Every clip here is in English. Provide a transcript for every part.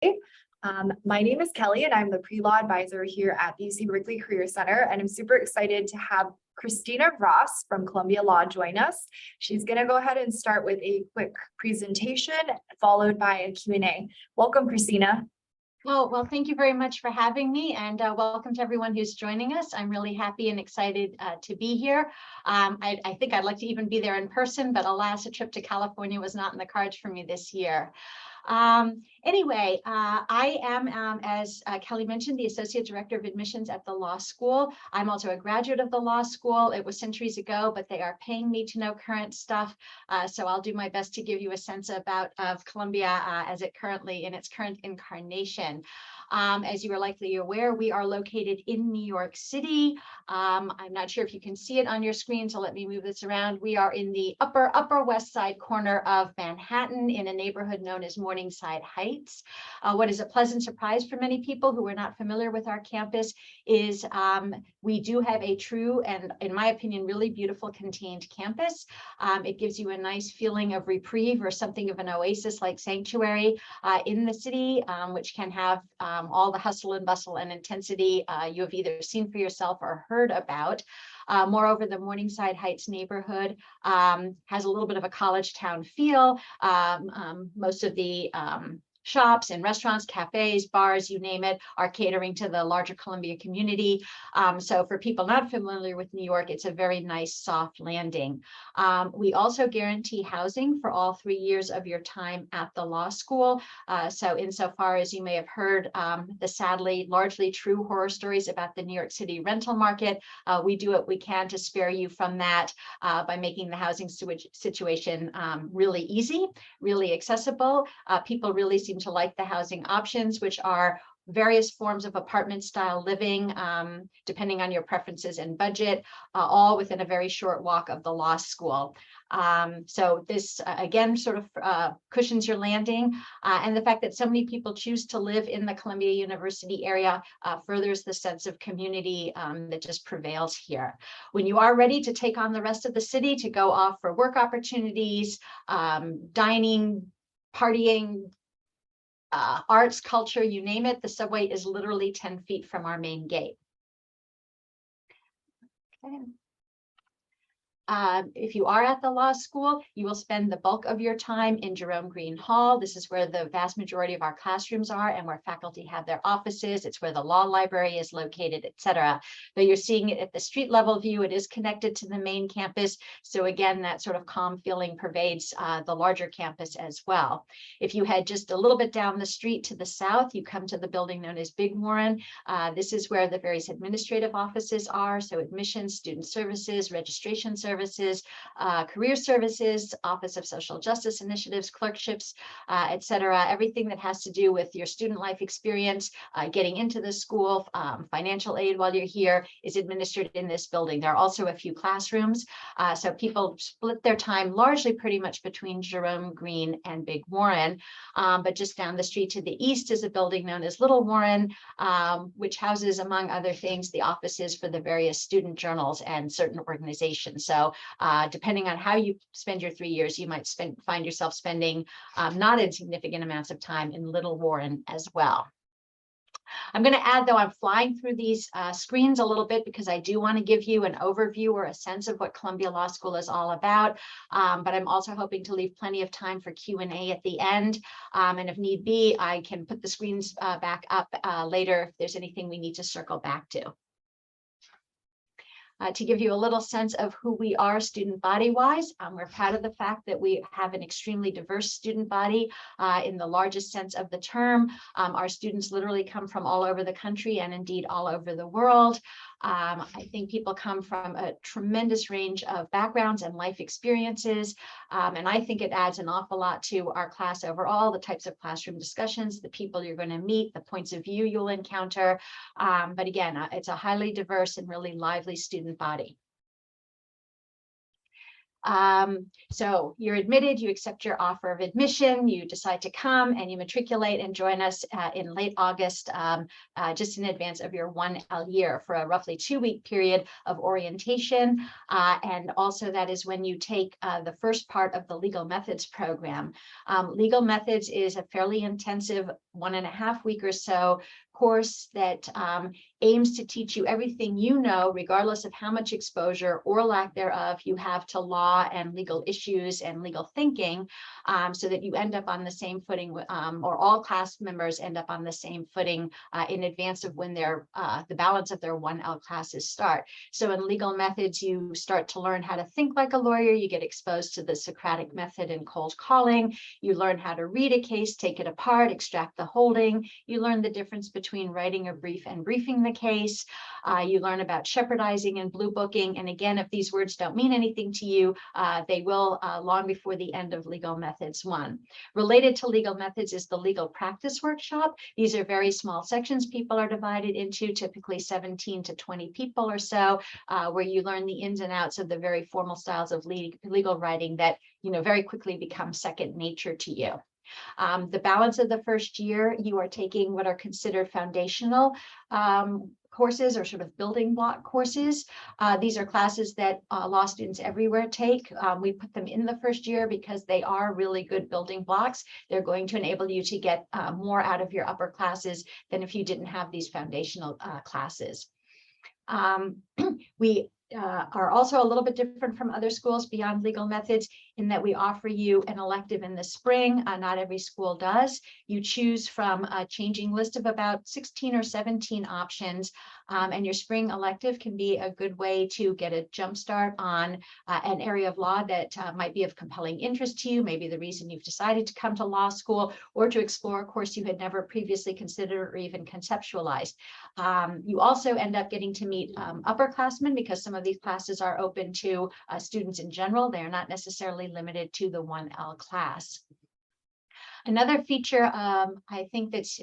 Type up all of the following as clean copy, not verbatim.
My name is Kelly and I'm the pre-law advisor here at the UC Berkeley Career Center, and I'm super excited to have Christina Ross from Columbia Law join us. She's going to go ahead and start with a quick presentation followed by a Q&A. Welcome, Christina. Oh, well, thank you very much for having me, and welcome to everyone who's joining us. I'm really happy and excited to be here. I think I'd like to even be there in person, but alas, a trip to California was not in the cards for me this year. Anyway, I am, as Kelly mentioned, the Associate Director of Admissions at the law school. I'm also a graduate of the law school. It was centuries ago, but they are paying me to know current stuff. So I'll do my best to give you a sense of Columbia as it currently in its current incarnation. As you are likely aware, we are located in New York City. I'm not sure if you can see it on your screen, so let me move this around. We are in the upper west side corner of Manhattan in a neighborhood known as Morningside Heights. What is a pleasant surprise for many people who are not familiar with our campus is we do have a true and, in my opinion, really beautiful contained campus. It gives you a nice feeling of reprieve or something of an oasis-like sanctuary in the city, which can have all the hustle and bustle and intensity you have either seen for yourself or heard about. Moreover, the Morningside Heights neighborhood has a little bit of a college town feel. Most of the shops and restaurants, cafes, bars, you name it, are catering to the larger Columbia community. So for people not familiar with New York, it's a very nice soft landing. We also guarantee housing for all 3 years of your time at the law school. So insofar as you may have heard the sadly largely true horror stories about the New York City rental market, we do what we can to spare you from that by making the housing situation really easy, really accessible. People really seem to like the housing options, which are various forms of apartment style living, depending on your preferences and budget, all within a very short walk of the law school. So this again sort of cushions your landing, and the fact that so many people choose to live in the Columbia University area furthers the sense of community that just prevails here. When you are ready to take on the rest of the city, to go off for work opportunities, dining, partying, arts, culture, you name it, the subway is literally 10 feet from our main gate. Okay. If you are at the law school, you will spend the bulk of your time in Jerome Green Hall. This is where the vast majority of our classrooms are and where faculty have their offices. It's where the law library is located, etc. But you're seeing it at the street level view. It is connected to the main campus. So again, that sort of calm feeling pervades the larger campus as well. If you head just a little bit down the street to the south, you come to the building known as Big Warren. This is where the various administrative offices are. So admissions, student services, registration services, career services, Office of Social Justice Initiatives, clerkships, etc. Everything that has to do with your student life experience, getting into the school, financial aid while you're here is administered in this building. There are also a few classrooms, so people split their time largely pretty much between Jerome Green and Big Warren. But just down the street to the east is a building known as Little Warren, which houses, among other things, the offices for the various student journals and certain organizations. So depending on how you spend your 3 years, you might find yourself spending not insignificant amounts of time in Little Warren as well. I'm going to add, though, I'm flying through these screens a little bit because I do want to give you an overview or a sense of what Columbia Law School is all about. But I'm also hoping to leave plenty of time for Q&A at the end. And if need be, I can put the screens back up later if there's anything we need to circle back to. To give you a little sense of who we are student body wise, we're proud of the fact that we have an extremely diverse student body in the largest sense of the term. Our students literally come from all over the country and indeed all over the world. I think people come from a tremendous range of backgrounds and life experiences. And I think it adds an awful lot to our class overall, the types of classroom discussions, the people you're going to meet, the points of view you'll encounter. But again, it's a highly diverse and really lively student body. So you're admitted, you accept your offer of admission, you decide to come and you matriculate and join us in late August, just in advance of your 1L year for a roughly 2-week period of orientation. And also that is when you take the first part of the legal methods program. Legal methods is a fairly intensive 1.5 week or so course that aims to teach you everything you know, regardless of how much exposure or lack thereof you have to law and legal issues and legal thinking, so that you end up on the same footing, or all class members end up on the same footing in advance of when the balance of their 1L classes start. So in legal methods, you start to learn how to think like a lawyer. You get exposed to the Socratic method and cold calling. You learn how to read a case, take it apart, extract the holding. You learn the difference between writing a brief and briefing the case. You learn about shepherdizing and blue booking. And again, if these words don't mean anything to you, they will long before the end of Legal Methods 1. Related to legal methods is the legal practice workshop. These are very small sections people are divided into, typically 17 to 20 people or so, where you learn the ins and outs of the very formal styles of legal writing that, very quickly become second nature to you. The balance of the first year, you are taking what are considered foundational courses, or sort of building block courses. These are classes that law students everywhere take. We put them in the first year because they are really good building blocks. They're going to enable you to get more out of your upper classes than if you didn't have these foundational classes. We are also a little bit different from other schools beyond legal methods in that we offer you an elective in the spring. Not every school does. You choose from a changing list of about 16 or 17 options, and your spring elective can be a good way to get a jump start on an area of law that might be of compelling interest to you, maybe the reason you've decided to come to law school, or to explore a course you had never previously considered or even conceptualized. You also end up getting to meet upperclassmen, because some of these classes are open to students in general. They are not necessarily limited to the 1L class. Another feature I think that's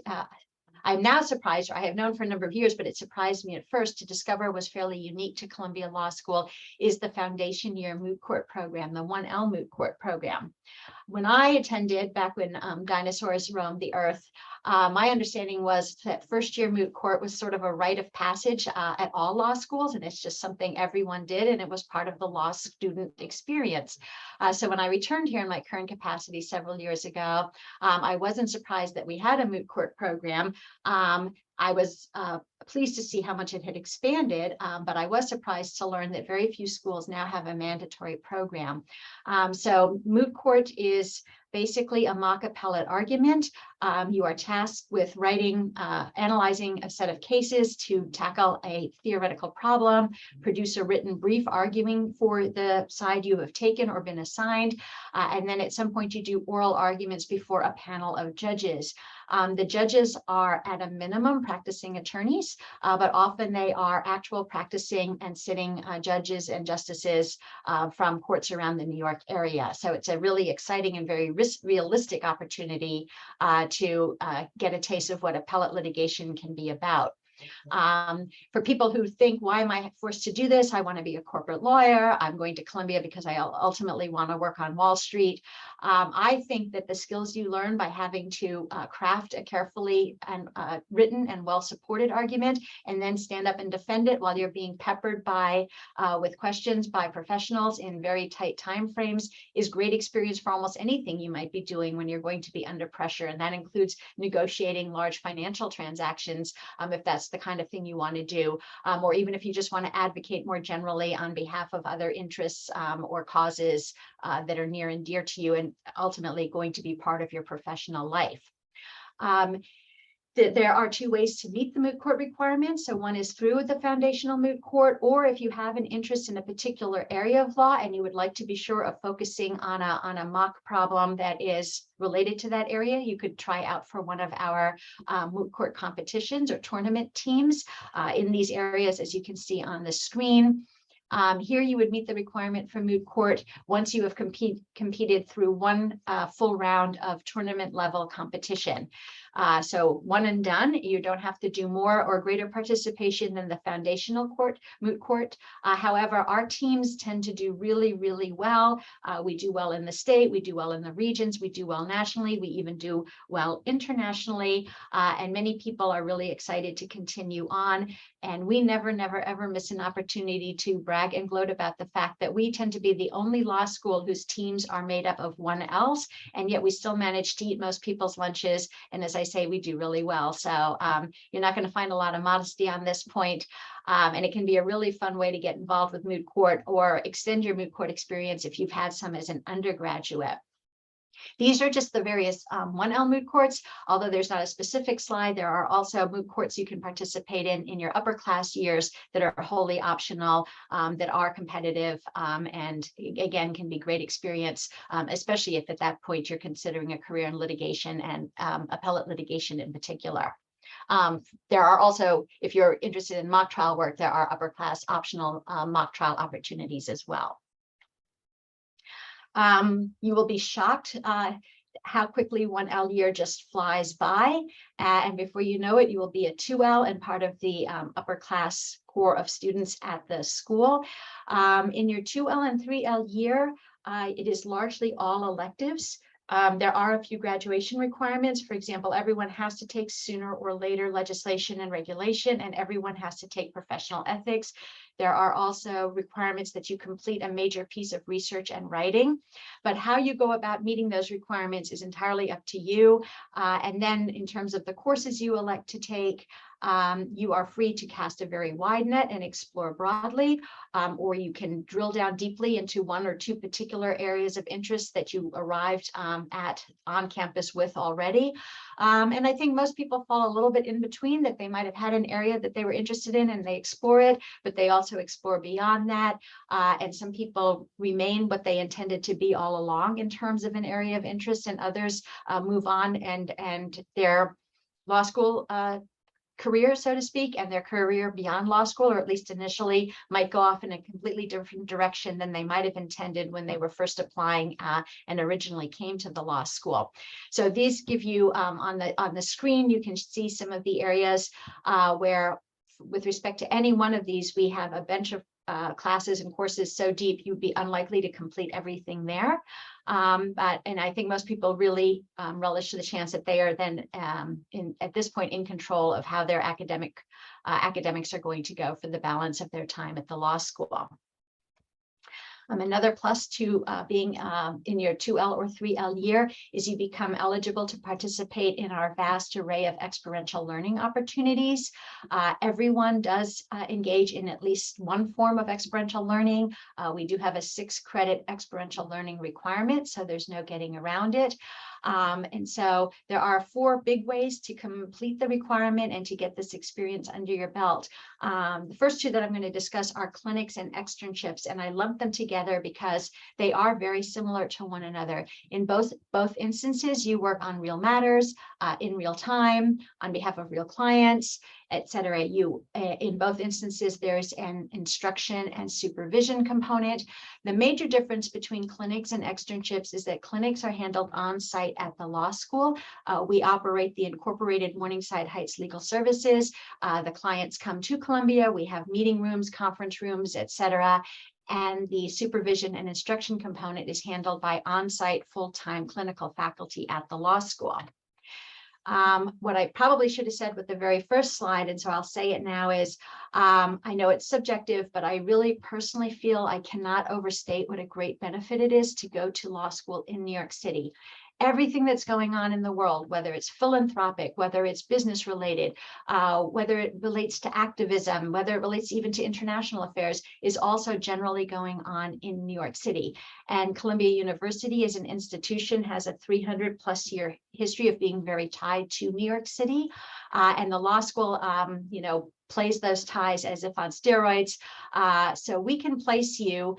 I'm now surprised, or I have known for a number of years, but it surprised me at first to discover was fairly unique to Columbia Law School, is the foundation year Moot Court program, the 1L Moot Court program. When I attended back when dinosaurs roamed the earth, my understanding was that first year Moot Court was sort of a rite of passage at all law schools, and it's just something everyone did, and it was part of the law student experience. So when I returned here in my current capacity several years ago, I wasn't surprised that we had a Moot Court program. I was pleased to see how much it had expanded, but I was surprised to learn that very few schools now have a mandatory program. So Moot Court is basically a mock appellate argument. You are tasked with analyzing a set of cases to tackle a theoretical problem, produce a written brief arguing for the side you have taken or been assigned, and then at some point you do oral arguments before a panel of judges. The judges are at a minimum practicing attorneys, but often they are actual practicing and sitting judges and justices from courts around the New York area. So it's a really exciting and very realistic opportunity to get a taste of what appellate litigation can be about. For people who think, why am I forced to do this? I want to be a corporate lawyer. I'm going to Columbia because I ultimately want to work on Wall Street. I think that the skills you learn by having to craft a carefully and written and well-supported argument, and then stand up and defend it while you're being peppered with questions by professionals in very tight timeframes, is great experience for almost anything you might be doing when you're going to be under pressure. And that includes negotiating large financial transactions, if that's the kind of thing you want to do, or even if you just want to advocate more generally on behalf of other interests or causes that are near and dear to you, and ultimately going to be part of your professional life. There are two ways to meet the Moot Court requirements. So one is through the foundational Moot Court, or if you have an interest in a particular area of law and you would like to be sure of focusing on a mock problem that is related to that area, you could try out for one of our Moot Court competitions or tournament teams in these areas, as you can see on the screen. Here you would meet the requirement for Moot Court once you have competed through one full round of tournament level competition. So one and done. You don't have to do more or greater participation than the foundational Moot Court. However, our teams tend to do really, really well. We do well in the state, we do well in the regions, we do well nationally, we even do well internationally. And many people are really excited to continue on. And we never, ever miss an opportunity to brag and gloat about the fact that we tend to be the only law school whose teams are made up of 1Ls, and yet we still manage to eat most people's lunches. And as I I say, we do really well. So you're not going to find a lot of modesty on this point. And it can be a really fun way to get involved with Moot Court or extend your Moot Court experience if you've had some as an undergraduate. These are just the various 1L Moot Courts. Although there's not a specific slide, there are also Moot Courts you can participate in your upper class years that are wholly optional, that are competitive, and again, can be great experience, especially if at that point you're considering a career in litigation and appellate litigation in particular. There are also, if you're interested in mock trial work, there are upper class optional mock trial opportunities as well. You will be shocked how quickly 1L year just flies by. And before you know it, you will be a 2L and part of the upper class core of students at the school. In your 2L and 3L year, it is largely all electives. There are a few graduation requirements. For example, everyone has to take sooner or later legislation and regulation, and everyone has to take professional ethics. There are also requirements that you complete a major piece of research and writing, but how you go about meeting those requirements is entirely up to you. And then in terms of the courses you elect to take, you are free to cast a very wide net and explore broadly, or you can drill down deeply into one or two particular areas of interest that you arrived at on campus with already. And I think most people fall a little bit in between, that they might have had an area that they were interested in and they explore it, but they also explore beyond that. And some people remain what they intended to be all along in terms of an area of interest, and others move on and their law school career, so to speak, and their career beyond law school, or at least initially, might go off in a completely different direction than they might have intended when they were first applying and originally came to the law school. So these give you on the screen, you can see some of the areas where, with respect to any one of these, we have a bench of classes and courses so deep you'd be unlikely to complete everything there. And I think most people really relish the chance that they are then at this point in control of how their academics are going to go for the balance of their time at the law school. Another plus to being in your 2L or 3L year is you become eligible to participate in our vast array of experiential learning opportunities. Everyone does engage in at least one form of experiential learning. We do have a 6-credit experiential learning requirement, so there's no getting around it. And so there are 4 big ways to complete the requirement and to get this experience under your belt. The first 2 that I'm going to discuss are clinics and externships, and I lump them together because they are very similar to one another. In both instances, you work on real matters in real time on behalf of real clients, etc. In both instances, there's an instruction and supervision component. The major difference between clinics and externships is that clinics are handled on site at the law school. We operate the incorporated Morningside Heights Legal Services. The clients come to Columbia. We have meeting rooms, conference rooms, etc. And the supervision and instruction component is handled by on-site full-time clinical faculty at the law school. What I probably should have said with the very first slide, and so I'll say it now, is I know it's subjective, but I really personally feel I cannot overstate what a great benefit it is to go to law school in New York City. Everything that's going on in the world, whether it's philanthropic, whether it's business related, whether it relates to activism, whether it relates even to international affairs, is also generally going on in New York City. And Columbia University as an institution has a 300+ year history of being very tied to New York City. And the law school, plays those ties as if on steroids. So we can place you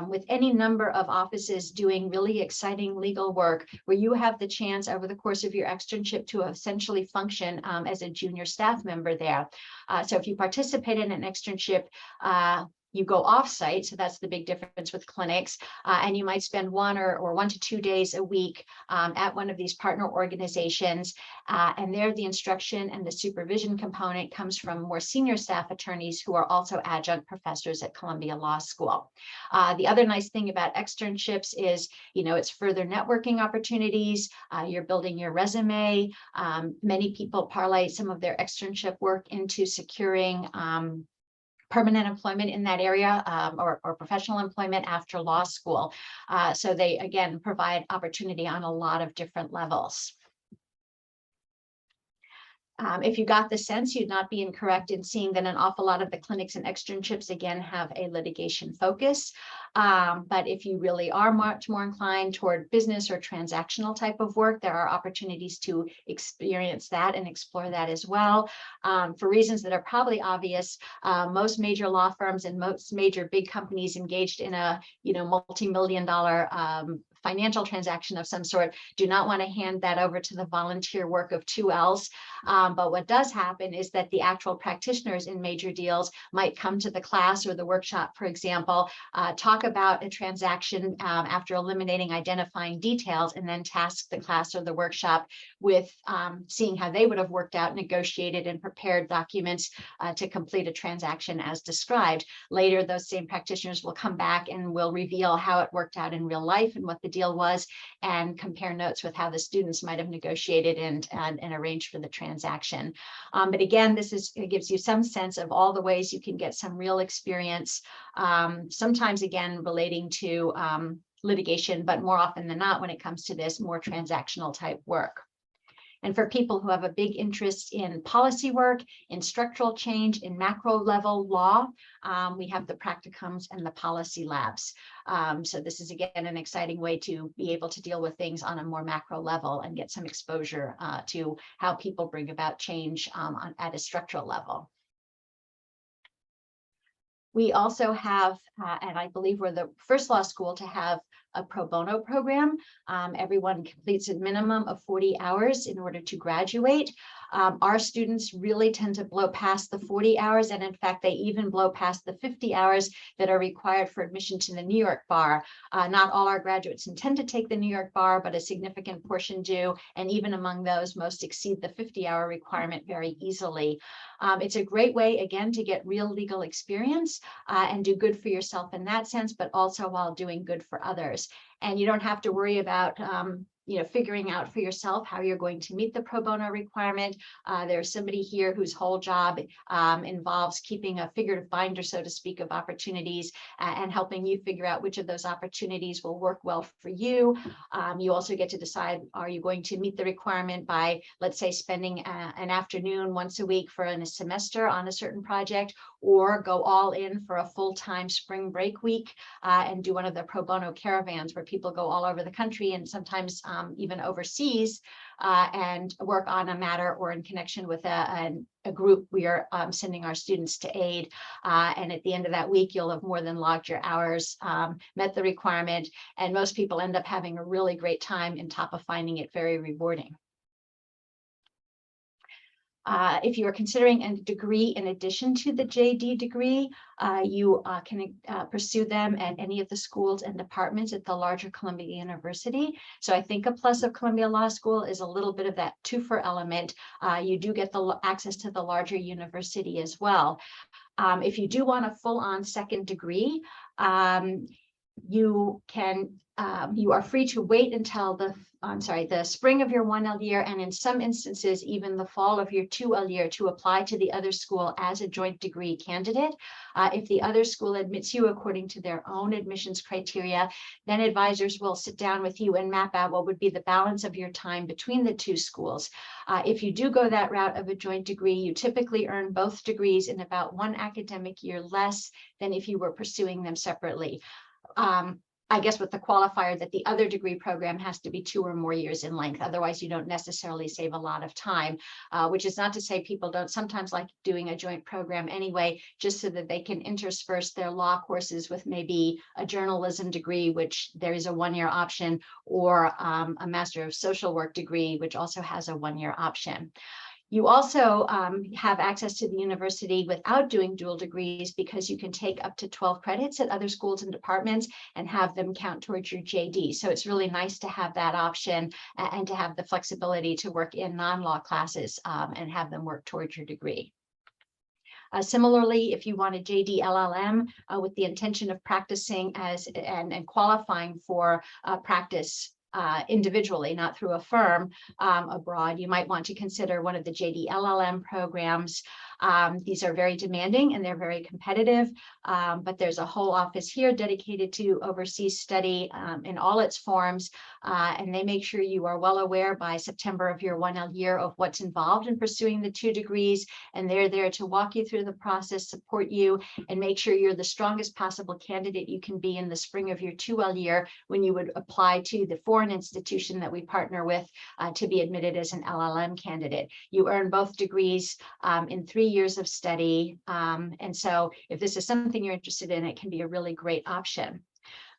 with any number of offices doing really exciting legal work where you have the chance over the course of your externship to essentially function as a junior staff member there. So if you participate in an externship, you go off-site, so that's the big difference with clinics, and you might spend 1 or 1 to 2 days a week at one of these partner organizations, and there the instruction and the supervision component comes from more senior staff attorneys who are also adjunct professors at Columbia Law School. The other nice thing about externships is, it's further networking opportunities. You're building your resume. Many people parlay some of their externship work into securing permanent employment in that area or professional employment after law school. So they, again, provide opportunity on a lot of different levels. If you got the sense, you'd not be incorrect in seeing that an awful lot of the clinics and externships, again, have a litigation focus. But if you really are much more inclined toward business or transactional type of work, there are opportunities to experience that and explore that as well. For reasons that are probably obvious, most major law firms and most major big companies engaged in a multi-million-dollar financial transaction of some sort do not want to hand that over to the volunteer work of 2Ls. But what does happen is that the actual practitioners in major deals might come to the class or the workshop, for example, talk about a transaction after eliminating identifying details, and then task the class or the workshop with seeing how they would have worked out, negotiated, and prepared documents to complete a transaction as described. Later, those same practitioners will come back and will reveal how it worked out in real life and what the deal was, and compare notes with how the students might have negotiated and arranged for the transaction. But again, it gives you some sense of all the ways you can get some real experience, sometimes again relating to litigation, but more often than not, when it comes to this, more transactional type work. And for people who have a big interest in policy work, in structural change, in macro level law, we have the practicums and the policy labs. So this is, again, an exciting way to be able to deal with things on a more macro level and get some exposure to how people bring about change at a structural level. We also have, and I believe we're the first law school to have a pro bono program. Everyone completes a minimum of 40 hours in order to graduate. Our students really tend to blow past the 40 hours, and in fact, they even blow past the 50 hours that are required for admission to the New York bar. Not all our graduates intend to take the New York bar, but a significant portion do, and even among those, most exceed the 50-hour requirement very easily. It's a great way, again, to get real legal experience and do good for yourself in that sense, but also while doing good for others. And you don't have to worry about figuring out for yourself how you're going to meet the pro bono requirement. There's somebody here whose whole job involves keeping a figurative binder, so to speak, of opportunities and helping you figure out which of those opportunities will work well for you. You also get to decide, are you going to meet the requirement by, let's say, spending an afternoon once a week for a semester on a certain project, or go all in for a full-time spring break week and do one of the pro bono caravans where people go all over the country and sometimes even overseas and work on a matter or in connection with a group we are sending our students to aid. And at the end of that week, you'll have more than logged your hours, met the requirement, and most people end up having a really great time on top of finding it very rewarding. If you are considering a degree in addition to the JD degree, you can pursue them at any of the schools and departments at the larger Columbia University. So I think a plus of Columbia Law School is a little bit of that two-for element. You do get the access to the larger university as well. If you do want a full-on second degree, you are free to wait until the spring of your 1L year, and in some instances, even the fall of your 2L year, to apply to the other school as a joint degree candidate. If the other school admits you according to their own admissions criteria, then advisors will sit down with you and map out what would be the balance of your time between the two schools. If you do go that route of a joint degree, you typically earn both degrees in about 1 academic year less than if you were pursuing them separately. I guess with the qualifier that the other degree program has to be 2 or more years in length. Otherwise, you don't necessarily save a lot of time, which is not to say people don't sometimes like doing a joint program anyway, just so that they can intersperse their law courses with maybe a journalism degree, which there is a 1-year option, or a Master of Social Work degree, which also has a 1-year option. You also have access to the university without doing dual degrees, because you can take up to 12 credits at other schools and departments and have them count towards your JD. So it's really nice to have that option and to have the flexibility to work in non-law classes and have them work towards your degree. Similarly, if you want a JD LLM with the intention of practicing and qualifying for practice individually, not through a firm abroad, you might want to consider one of the JD LLM programs. These are very demanding and they're very competitive, but there's a whole office here dedicated to overseas study in all its forms, and they make sure you are well aware by September of your 1L year of what's involved in pursuing the 2 degrees, and they're there to walk you through the process, support you, and make sure you're the strongest possible candidate you can be in the spring of your 2L year when you would apply to the foreign institution that we partner with to be admitted as an LLM candidate. You earn both degrees in 3 years of study. And so if this is something you're interested in, it can be a really great option.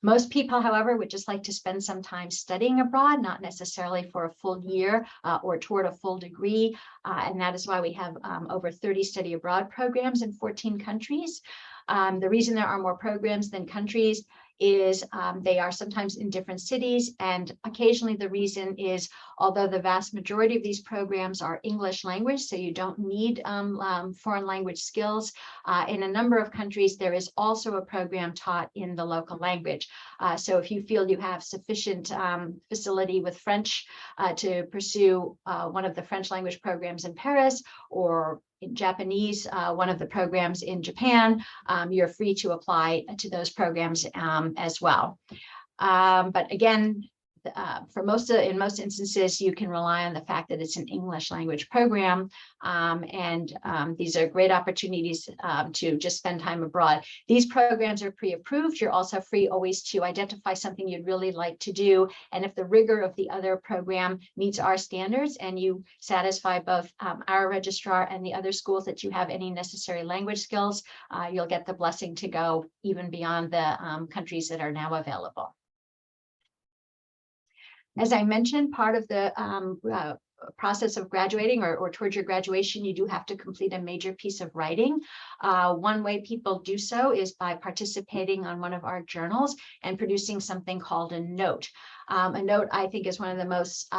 Most people, however, would just like to spend some time studying abroad, not necessarily for a full year or toward a full degree. And that is why we have over 30 study abroad programs in 14 countries. The reason there are more programs than countries is they are sometimes in different cities, and occasionally the reason is, although the vast majority of these programs are English language, so you don't need foreign language skills, in a number of countries there is also a program taught in the local language. So if you feel you have sufficient facility with French to pursue one of the French language programs in Paris, or in Japanese, one of the programs in Japan, you're free to apply to those programs as well. But again, in most instances, you can rely on the fact that it's an English language program, and these are great opportunities to just spend time abroad. These programs are pre-approved. You're also free always to identify something you'd really like to do, and if the rigor of the other program meets our standards and you satisfy both our registrar and the other schools that you have any necessary language skills, you'll get the blessing to go even beyond the countries that are now available. As I mentioned, part of the process of graduating or towards your graduation, you do have to complete a major piece of writing. One way people do so is by participating on one of our journals and producing something called a note. A note, I think, is one of the most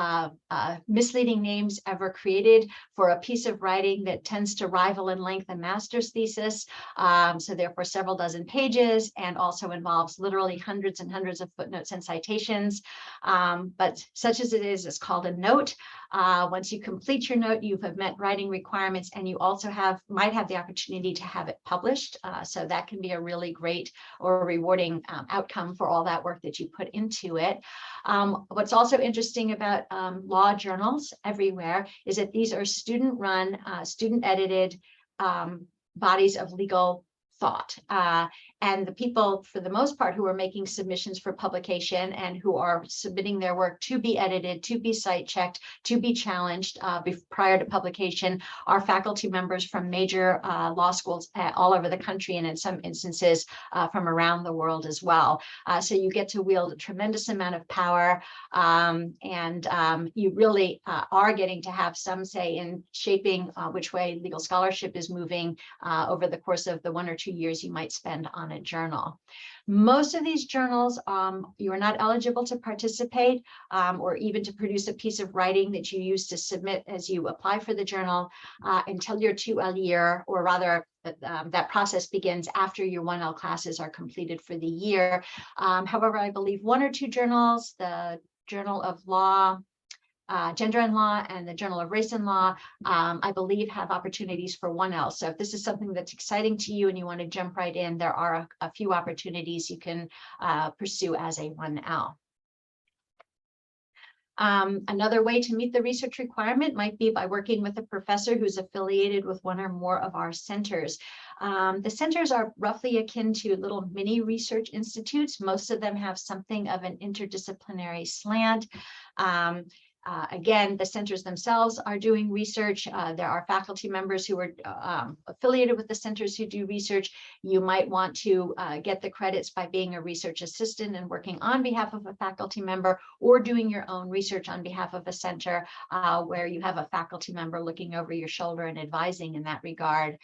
misleading names ever created for a piece of writing that tends to rival in length a master's thesis. So therefore several dozen pages, and also involves literally hundreds and hundreds of footnotes and citations. But such as it is, it's called a note. Once you complete your note, you have met writing requirements, and you also might have the opportunity to have it published. So that can be a really great or rewarding outcome for all that work that you put into it. What's also interesting about law journals everywhere is that these are student-run, student-edited bodies of legal thought. And the people, for the most part, who are making submissions for publication and who are submitting their work to be edited, to be site checked, to be challenged prior to publication, are faculty members from major law schools all over the country, and in some instances from around the world as well. So you get to wield a tremendous amount of power, and you really are getting to have some say in shaping which way legal scholarship is moving over the course of the 1 or 2 years you might spend on a journal. Most of these journals, you are not eligible to participate or even to produce a piece of writing that you use to submit as you apply for the journal until your 2L year, or rather that process begins after your 1L classes are completed for the year. However, I believe 1 or 2 journals, the Journal of Law, Gender and Law, and the Journal of Race and Law, I believe, have opportunities for 1L. So if this is something that's exciting to you and you want to jump right in, there are a few opportunities you can pursue as a 1L. Another way to meet the research requirement might be by working with a professor who's affiliated with 1 or more of our centers. The centers are roughly akin to little mini research institutes. Most of them have something of an interdisciplinary slant. Again, the centers themselves are doing research. There are faculty members who are affiliated with the centers who do research. You might want to get the credits by being a research assistant and working on behalf of a faculty member, or doing your own research on behalf of a center where you have a faculty member looking over your shoulder and advising in that regard.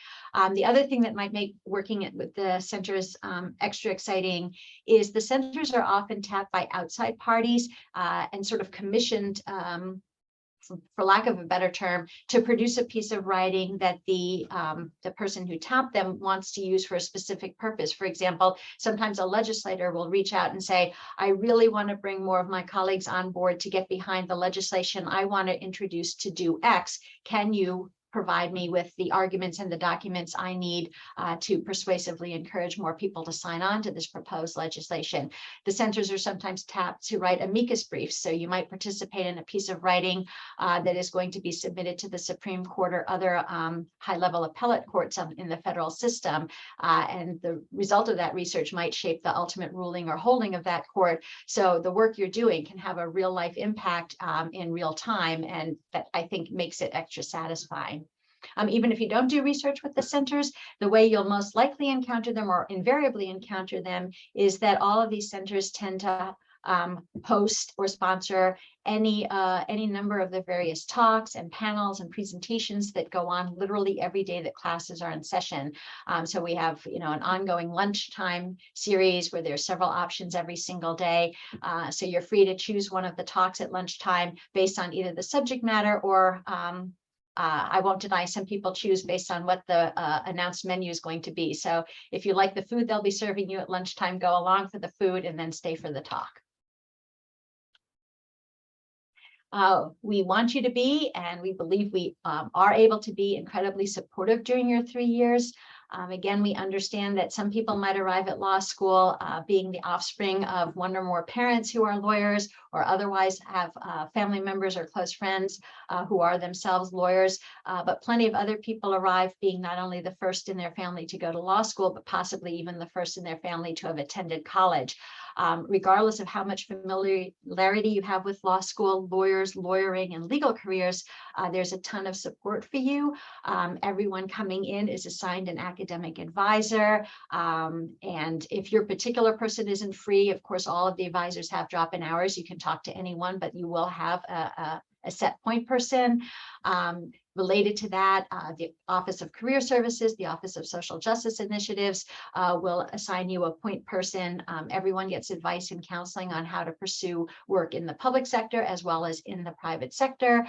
The other thing that might make working with the centers extra exciting is the centers are often tapped by outside parties and sort of commissioned, for lack of a better term, to produce a piece of writing that the person who tapped them wants to use for a specific purpose. For example, sometimes a legislator will reach out and say, I really want to bring more of my colleagues on board to get behind the legislation I want to introduce to do X. Can you provide me with the arguments and the documents I need to persuasively encourage more people to sign on to this proposed legislation. The centers are sometimes tapped to write amicus briefs, so you might participate in a piece of writing that is going to be submitted to the Supreme Court or other high-level appellate courts in the federal system, and the result of that research might shape the ultimate ruling or holding of that court. So the work you're doing can have a real-life impact in real time, and that I think makes it extra satisfying. Even if you don't do research with the centers, the way you'll most likely encounter them or invariably encounter them is that all of these centers tend to host or sponsor any number of the various talks and panels and presentations that go on literally every day that classes are in session. So we have, an ongoing lunchtime series where there's several options every single day. So you're free to choose one of the talks at lunchtime based on either the subject matter or I won't deny some people choose based on what the announced menu is going to be. So if you like the food they'll be serving you at lunchtime, go along for the food and then stay for the talk. We want you to be, and we believe we are able to be incredibly supportive during your 3 years. Again, we understand that some people might arrive at law school being the offspring of one or more parents who are lawyers, or otherwise have family members or close friends who are themselves lawyers. But plenty of other people arrive being not only the first in their family to go to law school, but possibly even the first in their family to have attended college. Regardless of how much familiarity you have with law school, lawyers, lawyering, and legal careers, there's a ton of support for you. Everyone coming in is assigned an academic advisor. And if your particular person isn't free, of course, all of the advisors have drop-in hours. You can talk to anyone, but you will have a set point person. Related to that, the Office of Career Services, the Office of Social Justice Initiatives will assign you a point person. Everyone gets advice and counseling on how to pursue work in the public sector as well as in the private sector.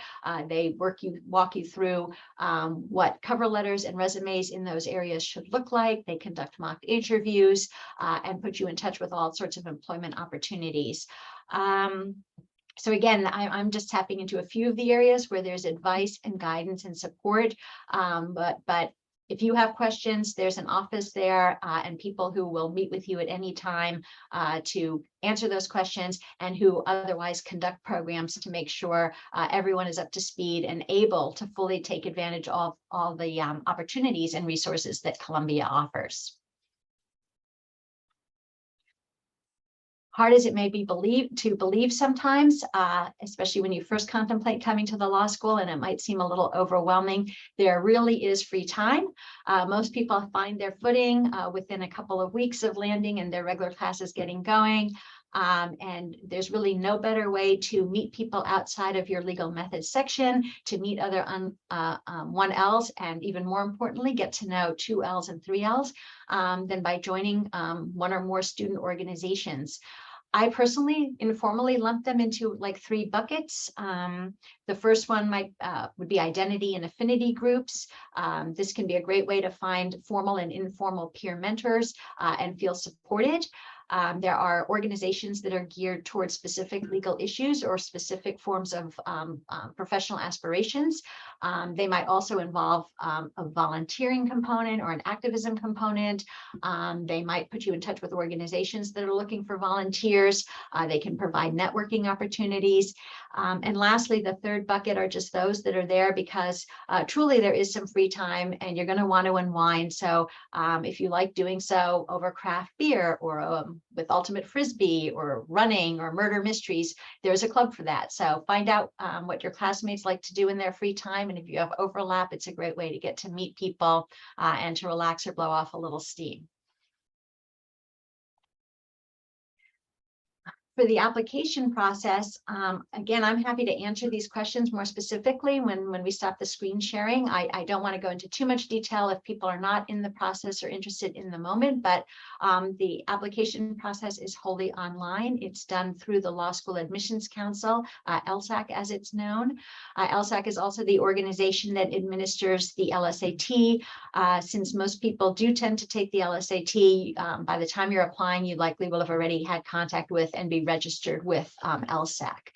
They walk you through what cover letters and resumes in those areas should look like. They conduct mock interviews and put you in touch with all sorts of employment opportunities. So again, I'm just tapping into a few of the areas where there's advice and guidance and support. But if you have questions, there's an office there and people who will meet with you at any time to answer those questions and who otherwise conduct programs to make sure everyone is up to speed and able to fully take advantage of all the opportunities and resources that Columbia offers. Hard as it may be to believe sometimes, especially when you first contemplate coming to the law school and it might seem a little overwhelming, there really is free time. Most people find their footing within a couple of weeks of landing and their regular classes getting going. And there's really no better way to meet people outside of your legal methods section, to meet other 1Ls, and even more importantly, get to know 2Ls and 3Ls than by joining one or more student organizations. I personally informally lump them into like 3 buckets. The first one would be identity and affinity groups. This can be a great way to find formal and informal peer mentors and feel supported. There are organizations that are geared towards specific legal issues or specific forms of professional aspirations. They might also involve a volunteering component or an activism component. They might put you in touch with organizations that are looking for volunteers. They can provide networking opportunities. And lastly, the third bucket are just those that are there because truly there is some free time and you're going to want to unwind. So if you like doing so over craft beer or with ultimate frisbee or running or murder mysteries, there's a club for that. So find out what your classmates like to do in their free time. And if you have overlap, it's a great way to get to meet people and to relax or blow off a little steam. For the application process, again, I'm happy to answer these questions more specifically when we stop the screen sharing. I don't want to go into too much detail if people are not in the process or interested in the moment, but the application process is wholly online. It's done through the Law School Admissions Council, LSAC as it's known. LSAC is also the organization that administers the LSAT. Since most people do tend to take the LSAT, by the time you're applying, you likely will have already had contact with and be registered with LSAC.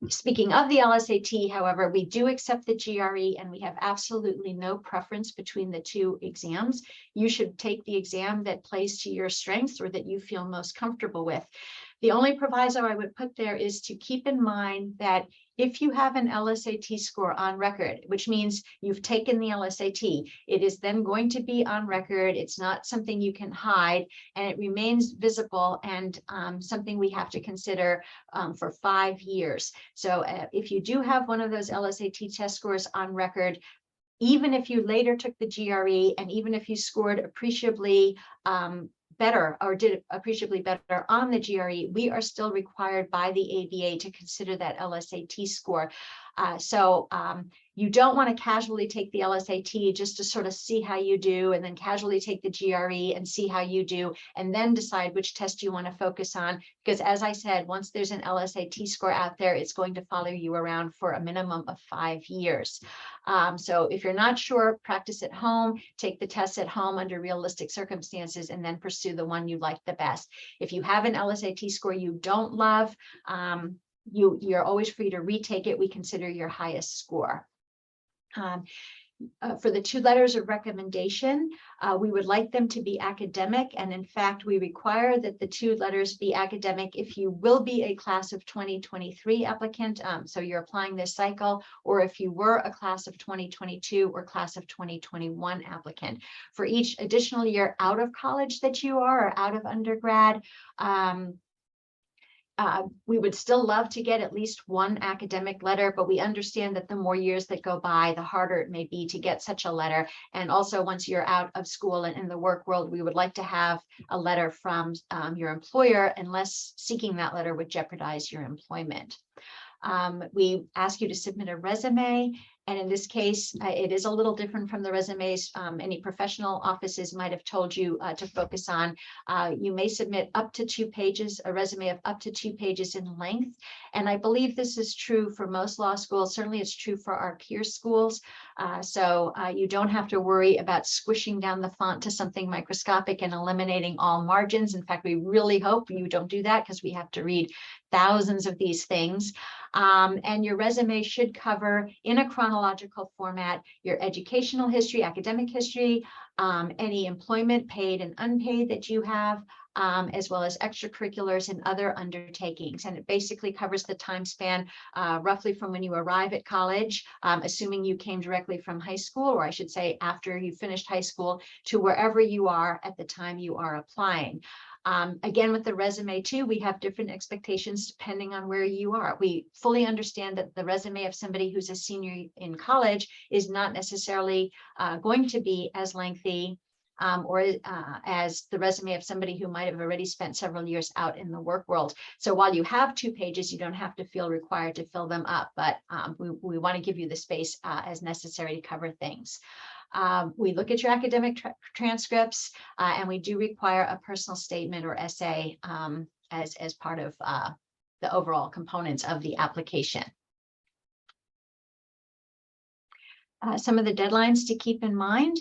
Speaking of the LSAT, however, we do accept the GRE, and we have absolutely no preference between the two exams. You should take the exam that plays to your strengths or that you feel most comfortable with. The only proviso I would put there is to keep in mind that if you have an LSAT score on record, which means you've taken the LSAT, it is then going to be on record. It's not something you can hide, and it remains visible and something we have to consider for 5 years. So if you do have one of those LSAT test scores on record, even if you later took the GRE, and even if you scored appreciably better or did appreciably better on the GRE, we are still required by the ABA to consider that LSAT score. So you don't want to casually take the LSAT just to sort of see how you do, and then casually take the GRE and see how you do, and then decide which test you want to focus on. Because as I said, once there's an LSAT score out there, it's going to follow you around for a minimum of 5 years. So if you're not sure, practice at home, take the tests at home under realistic circumstances, and then pursue the one you like the best. If you have an LSAT score you don't love, you're always free to retake it. We consider your highest score. For the 2 letters of recommendation, we would like them to be academic. And in fact, we require that the 2 letters be academic if you will be a class of 2023 applicant. So you're applying this cycle, or if you were a class of 2022 or class of 2021 applicant. For each additional year out of college that you are, or out of undergrad, we would still love to get at least 1 academic letter, but we understand that the more years that go by, the harder it may be to get such a letter. And also, once you're out of school and in the work world, we would like to have a letter from your employer, unless seeking that letter would jeopardize your employment. We ask you to submit a resume. And in this case, it is a little different from the resumes any professional offices might have told you to focus on. You may submit up to 2 pages, a resume of up to 2 pages in length. And I believe this is true for most law schools. Certainly it's true for our peer schools. So you don't have to worry about squishing down the font to something microscopic and eliminating all margins. In fact, we really hope you don't do that, because we have to read thousands of these things. And your resume should cover, in a chronological format, your educational history, academic history, any employment, paid and unpaid, that you have, as well as extracurriculars and other undertakings. And it basically covers the time span roughly from when you arrive at college, assuming you came directly from high school, or I should say after you finished high school, to wherever you are at the time you are applying. Again, with the resume too, we have different expectations depending on where you are. We fully understand that the resume of somebody who's a senior in college is not necessarily going to be as lengthy as the resume of somebody who might have already spent several years out in the work world. So while you have 2 pages, you don't have to feel required to fill them up, but we want to give you the space as necessary to cover things. We look at your academic transcripts, and we do require a personal statement or essay as part of the overall components of the application. Some of the deadlines to keep in mind.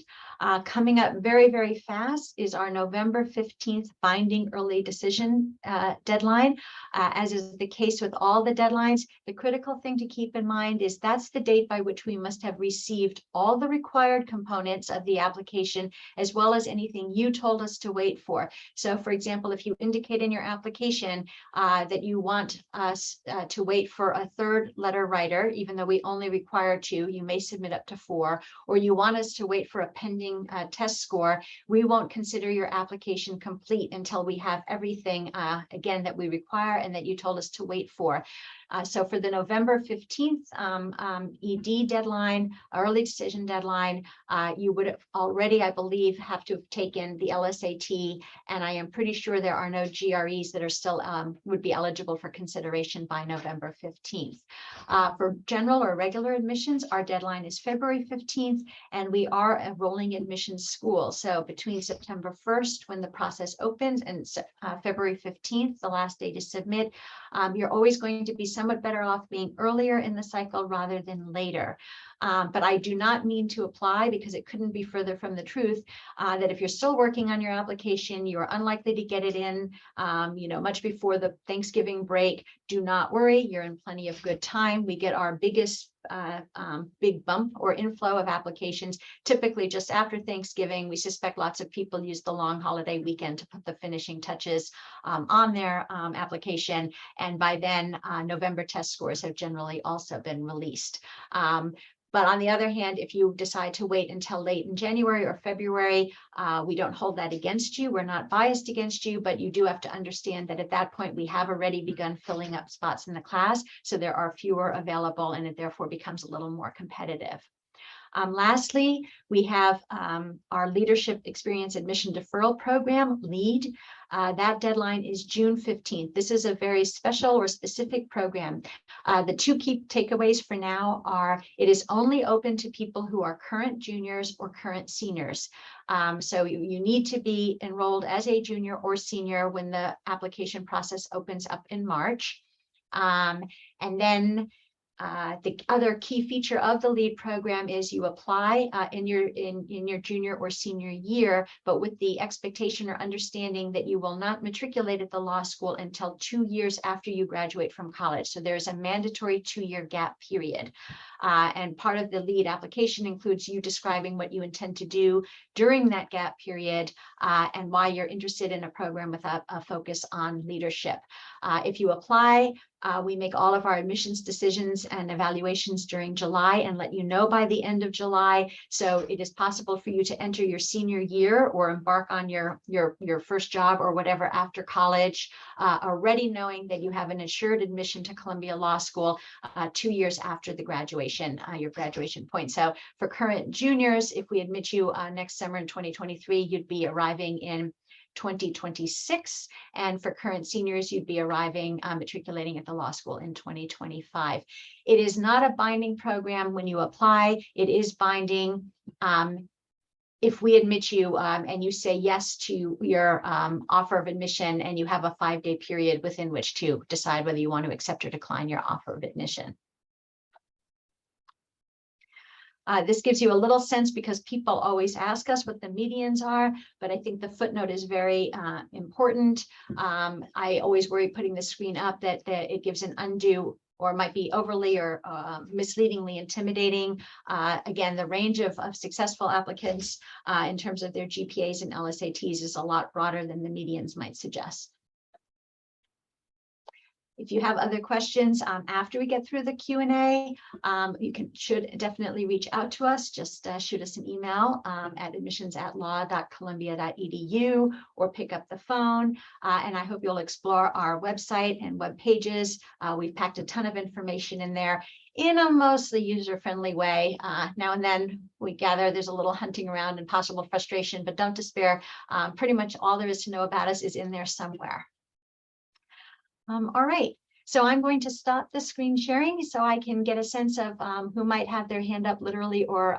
Coming up very, very fast is our November 15th binding early decision deadline. As is the case with all the deadlines, the critical thing to keep in mind is that's the date by which we must have received all the required components of the application, as well as anything you told us to wait for. So for example, if you indicate in your application that you want us to wait for a 3rd letter writer, even though we only require 2, you may submit up to 4, or you want us to wait for a pending test score, we won't consider your application complete until we have everything again that we require and that you told us to wait for. So for the November 15th ED deadline, early decision deadline, you would already, I believe, have to have taken the LSAT, and I am pretty sure there are no GREs that are still would be eligible for consideration by November 15th. For general or regular admissions, our deadline is February 15th, and we are a rolling admissions school. So between September 1st, when the process opens, and February 15th, the last day to submit, you're always going to be somewhat better off being earlier in the cycle rather than later. But I do not mean to apply, because it couldn't be further from the truth, that if you're still working on your application, you are unlikely to get it in, much before the Thanksgiving break. Do not worry, you're in plenty of good time. We get our biggest big bump or inflow of applications typically just after Thanksgiving. We suspect lots of people use the long holiday weekend to put the finishing touches on their application, and by then November test scores have generally also been released. But on the other hand, if you decide to wait until late in January or February, we don't hold that against you. We're not biased against you, but you do have to understand that at that point, we have already begun filling up spots in the class. So there are fewer available, and it therefore becomes a little more competitive. Lastly, we have our Leadership Experience Admission Deferral Program, LEAD. That deadline is June 15th. This is a very special or specific program. The two key takeaways for now are it is only open to people who are current juniors or current seniors. So you need to be enrolled as a junior or senior when the application process opens up in March. And then the other key feature of the LEAD program is you apply in your junior or senior year, but with the expectation or understanding that you will not matriculate at the law school until 2 years after you graduate from college. So there's a mandatory 2-year gap period. And part of the LEAD application includes you describing what you intend to do during that gap period and why you're interested in a program with a focus on leadership. If you apply, we make all of our admissions decisions and evaluations during July and let you know by the end of July. So it is possible for you to enter your senior year or embark on your first job or whatever after college, already knowing that you have an assured admission to Columbia Law School 2 years after the graduation, your graduation point. So for current juniors, if we admit you next summer in 2023, you'd be arriving in 2026, and for current seniors, you'd be arriving matriculating at the law school in 2025. It is not a binding program when you apply. It is binding if we admit you and you say yes to your offer of admission, and you have a 5-day period within which to decide whether you want to accept or decline your offer of admission. This gives you a little sense, because people always ask us what the medians are, but I think the footnote is very important. I always worry putting the screen up that it gives an undue or might be overly or misleadingly intimidating. Again, the range of successful applicants in terms of their GPAs and LSATs is a lot broader than the medians might suggest. If you have other questions after we get through the Q&A, you should definitely reach out to us. Just shoot us an email at admissions@law.columbia.edu or pick up the phone. And I hope you'll explore our website and web pages. We've packed a ton of information in there in a mostly user-friendly way. Now and then we gather there's a little hunting around and possible frustration, but don't despair. Pretty much all there is to know about us is in there somewhere. All right, so I'm going to stop the screen sharing so I can get a sense of who might have their hand up literally or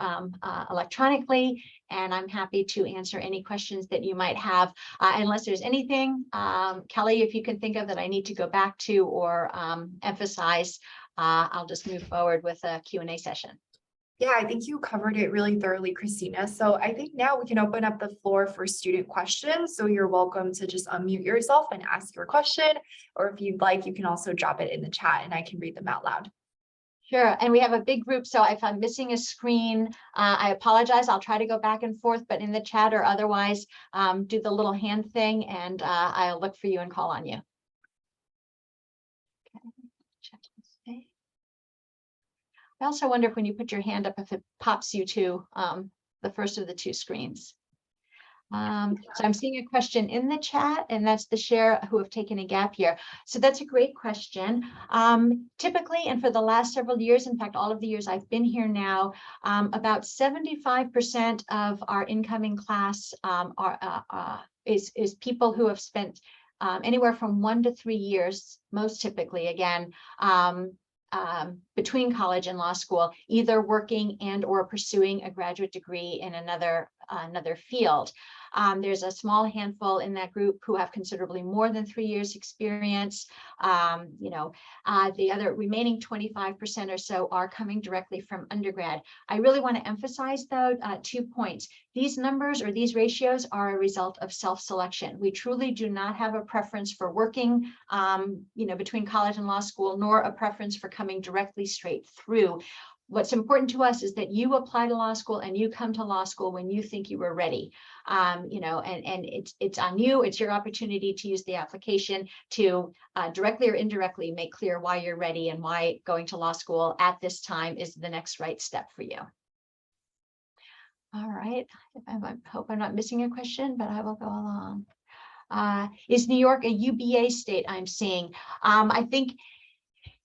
electronically, and I'm happy to answer any questions that you might have. Unless there's anything, Kelly, if you can think of that I need to go back to or emphasize, I'll just move forward with a Q&A session. Yeah, I think you covered it really thoroughly, Christina. So I think now we can open up the floor for student questions. So you're welcome to just unmute yourself and ask your question, or if you'd like, you can also drop it in the chat and I can read them out loud. Sure, and we have a big group, so if I'm missing a screen, I apologize. I'll try to go back and forth, but in the chat or otherwise, do the little hand thing and I'll look for you and call on you. Okay, check this. I also wonder if when you put your hand up, if it pops you to the first of the two screens. So I'm seeing a question in the chat, and that's the share who have taken a gap year. So that's a great question. Typically, and for the last several years, in fact, all of the years I've been here now, about 75% of our incoming class is people who have spent anywhere from 1 to 3 years, most typically, again, between college and law school, either working and or pursuing a graduate degree in another field. There's a small handful in that group who have considerably more than 3 years experience. The other remaining 25% or so are coming directly from undergrad. I really want to emphasize, though, 2 points. These numbers or these ratios are a result of self-selection. We truly do not have a preference for working, between college and law school, nor a preference for coming directly straight through. What's important to us is that you apply to law school and you come to law school when you think you were ready. And it's on you. It's your opportunity to use the application to directly or indirectly make clear why you're ready and why going to law school at this time is the next right step for you. All right. I hope I'm not missing a question, but I will go along. Is New York a UBA state? I'm seeing. I think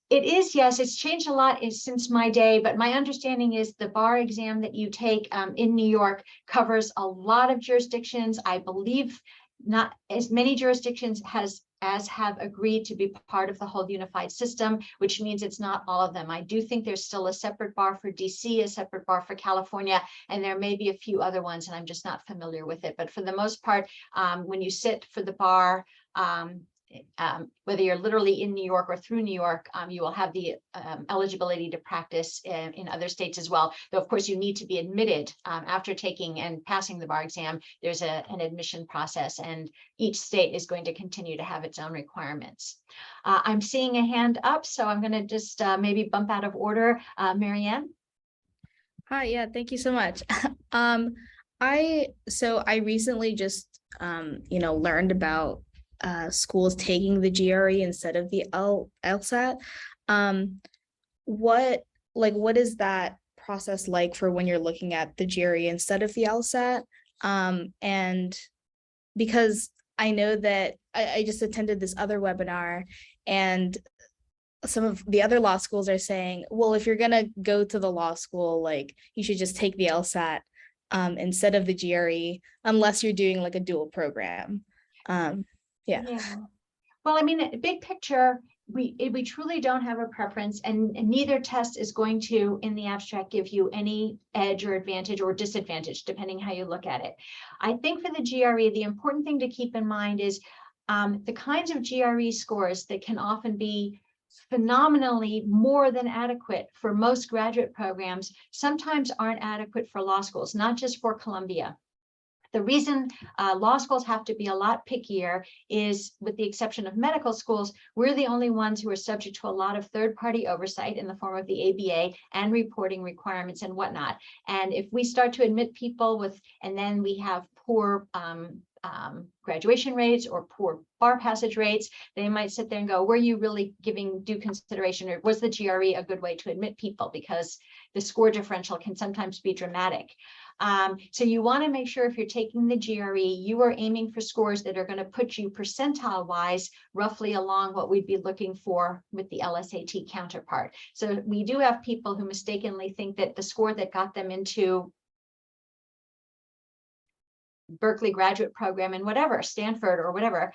it is, yes, it's changed a lot since my day, but my understanding is the bar exam that you take in New York covers a lot of jurisdictions. I believe not as many jurisdictions as have agreed to be part of the whole unified system, which means it's not all of them. I do think there's still a separate bar for DC, a separate bar for California, and there may be a few other ones, and I'm just not familiar with it. But for the most part, when you sit for the bar, whether you're literally in New York or through New York, you will have the eligibility to practice in other states as well. Though, of course, you need to be admitted after taking and passing the bar exam. There's an admission process, and each state is going to continue to have its own requirements. I'm seeing a hand up, so I'm going to just maybe bump out of order. Marianne? Hi, yeah, thank you so much. I recently just learned about schools taking the GRE instead of the LSAT. What is that process like for when you're looking at the GRE instead of the LSAT? And because I know that I just attended this other webinar, and some of the other law schools are saying, well, if you're gonna go to the law school, like, you should just take the LSAT instead of the GRE, unless you're doing like a dual program. Yeah. Well, I mean, big picture, we truly don't have a preference, and neither test is going to, in the abstract, give you any edge or advantage or disadvantage, depending how you look at it. I think for the GRE, the important thing to keep in mind is the kinds of GRE scores that can often be phenomenally more than adequate for most graduate programs sometimes aren't adequate for law schools, not just for Columbia. The reason law schools have to be a lot pickier is, with the exception of medical schools, we're the only ones who are subject to a lot of third-party oversight in the form of the ABA and reporting requirements and whatnot. And if we start to admit people and then we have poor graduation rates or poor bar passage rates, they might sit there and go, were you really giving due consideration, or was the GRE a good way to admit people? Because the score differential can sometimes be dramatic. So you want to make sure, if you're taking the GRE, you are aiming for scores that are going to put you percentile wise roughly along what we'd be looking for with the LSAT counterpart. So we do have people who mistakenly think that the score that got them into Berkeley graduate program and whatever, Stanford or whatever,